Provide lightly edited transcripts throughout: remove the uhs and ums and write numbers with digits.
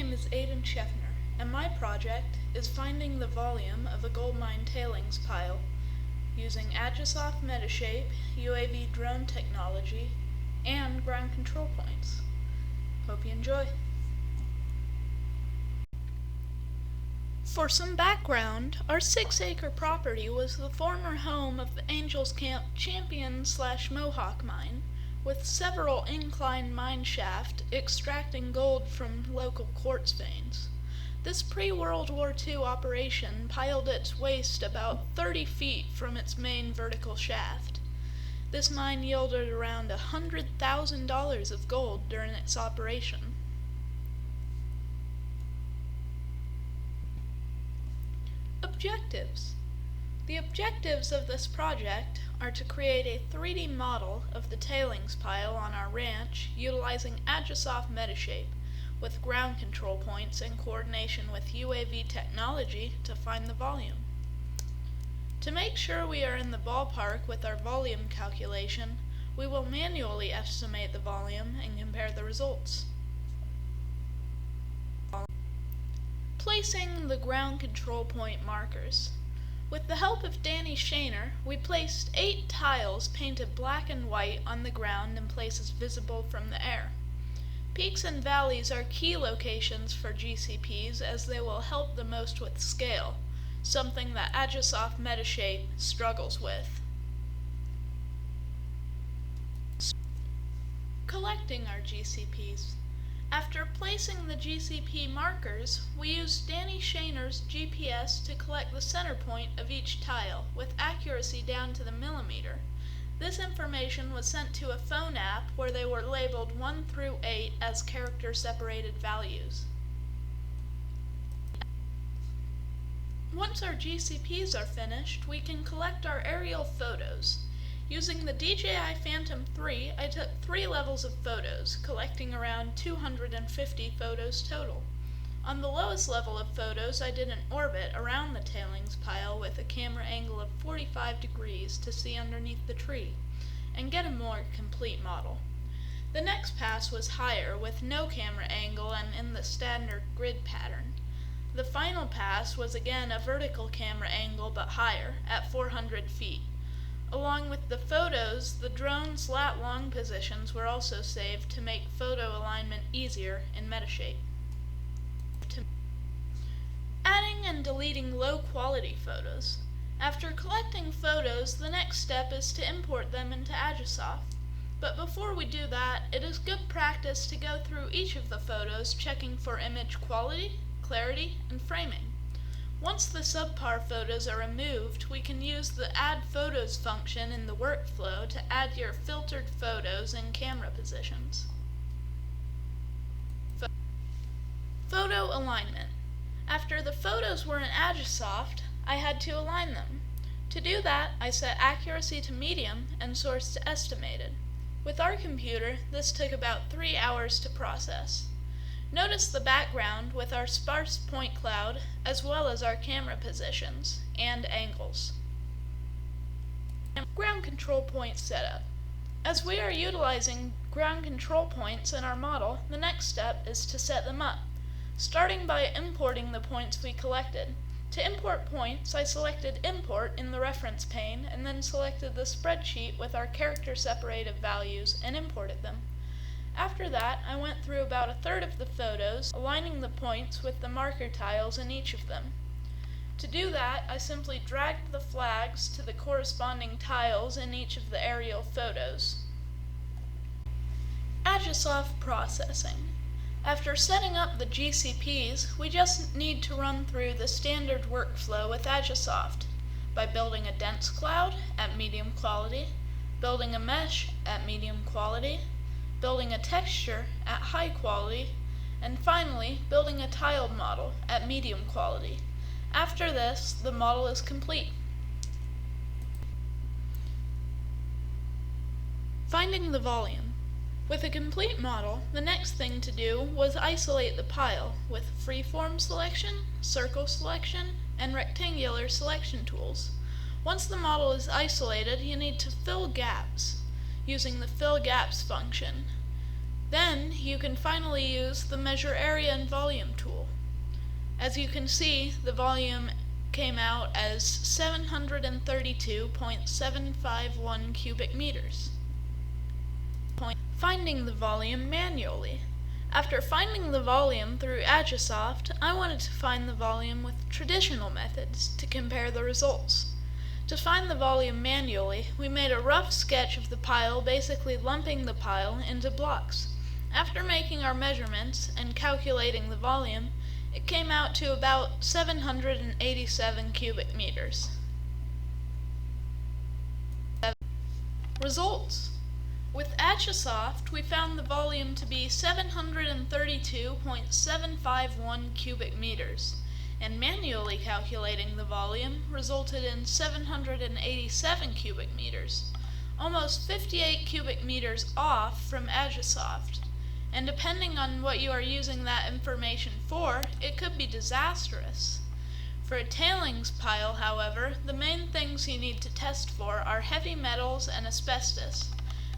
name is Aden Scheftner, and my project is finding the volume of a gold mine tailings pile using Agisoft Metashape, UAV drone technology, and ground control points. Hope you enjoy. For some background, our 6-acre property was the former home of the Angels Camp Champion/Mohawk mine, with several incline mine shafts extracting gold from local quartz veins. This pre-World War II operation piled its waste about 30 feet from its main vertical shaft. This mine yielded around $100,000 of gold during its operation. Objectives. The objectives of this project are to create a 3D model of the tailings pile on our ranch utilizing Agisoft Metashape with ground control points in coordination with UAV technology to find the volume. To make sure we are in the ballpark with our volume calculation, we will manually estimate the volume and compare the results. Placing the ground control point markers. With the help of Aden Scheftner, we placed 8 tiles painted black and white on the ground in places visible from the air. Peaks and valleys are key locations for GCPs as they will help the most with scale, something that Agisoft Metashape struggles with. Collecting our GCPs. After placing the GCP markers, we used Aden Scheftner's GPS to collect the center point of each tile, with accuracy down to the millimeter. This information was sent to a phone app where they were labeled 1 through 8 as character-separated values. Once our GCPs are finished, we can collect our aerial photos. Using the DJI Phantom 3, I took 3 levels of photos, collecting around 250 photos total. On the lowest level of photos, I did an orbit around the tailings pile with a camera angle of 45 degrees to see underneath the tree, and get a more complete model. The next pass was higher, with no camera angle and in the standard grid pattern. The final pass was again a vertical camera angle but higher, at 400 feet. Along with the photos, the drone's lat-long positions were also saved to make photo alignment easier in Metashape. Adding and deleting low-quality photos. After collecting photos, the next step is to import them into Agisoft. But before we do that, it is good practice to go through each of the photos, checking for image quality, clarity, and framing. Once the subpar photos are removed, we can use the Add Photos function in the workflow to add your filtered photos and camera positions. Photo alignment. After the photos were in Agisoft, I had to align them. To do that, I set accuracy to medium and source to estimated. With our computer, this took about 3 hours to process. Notice the background with our sparse point cloud, as well as our camera positions and angles. Ground control point setup. As we are utilizing ground control points in our model, the next step is to set them up, starting by importing the points we collected. To import points, I selected Import in the reference pane and then selected the spreadsheet with our character-separated values and imported them. After that, I went through about 1/3 of the photos, aligning the points with the marker tiles in each of them. To do that, I simply dragged the flags to the corresponding tiles in each of the aerial photos. Agisoft Processing. After setting up the GCPs, we just need to run through the standard workflow with Agisoft by building a dense cloud at medium quality, building a mesh at medium quality, building a texture at high quality, and finally building a tiled model at medium quality. After this, the model is complete. Finding the volume. With a complete model, the next thing to do was isolate the pile with freeform selection, circle selection, and rectangular selection tools. Once the model is isolated, you need to fill gaps using the Fill Gaps function. Then you can finally use the Measure Area and Volume tool. As you can see, the volume came out as 732.751 cubic meters. Finding the volume manually. After finding the volume through Agisoft, I wanted to find the volume with traditional methods to compare the results. To find the volume manually, we made a rough sketch of the pile, basically lumping the pile into blocks. After making our measurements and calculating the volume, it came out to about 787 cubic meters. Results. With Agisoft, we found the volume to be 732.751 cubic meters, and manually calculating the volume resulted in 787 cubic meters, almost 58 cubic meters off from Agisoft. And depending on what you are using that information for, it could be disastrous. For a tailings pile, however, the main things you need to test for are heavy metals and asbestos.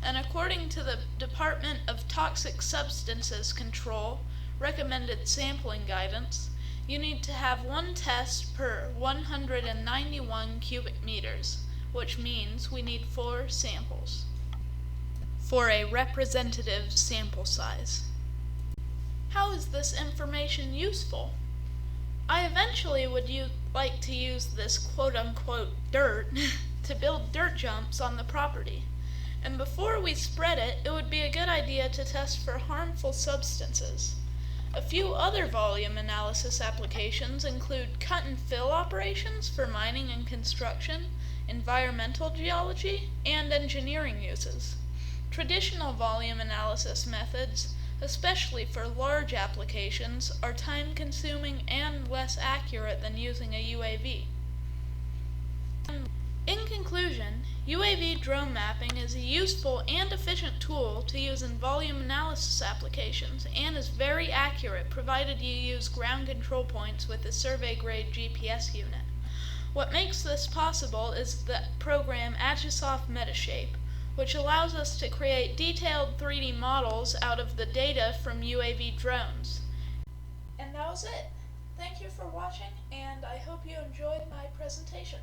And according to the Department of Toxic Substances Control recommended sampling guidance, you need to have one test per 191 cubic meters, which means we need 4 samples for a representative sample size. How is this information useful? I eventually would like to use this quote-unquote dirt to build dirt jumps on the property. And before we spread it, it would be a good idea to test for harmful substances. A few other volume analysis applications include cut and fill operations for mining and construction, environmental geology, and engineering uses. Traditional volume analysis methods, especially for large applications, are time-consuming and less accurate than using a UAV. In conclusion, UAV drone mapping is a useful and efficient tool to use in volume analysis applications and is very accurate provided you use ground control points with a survey-grade GPS unit. What makes this possible is the program Agisoft Metashape, which allows us to create detailed 3D models out of the data from UAV drones. And that was it. Thank you for watching, and I hope you enjoyed my presentation.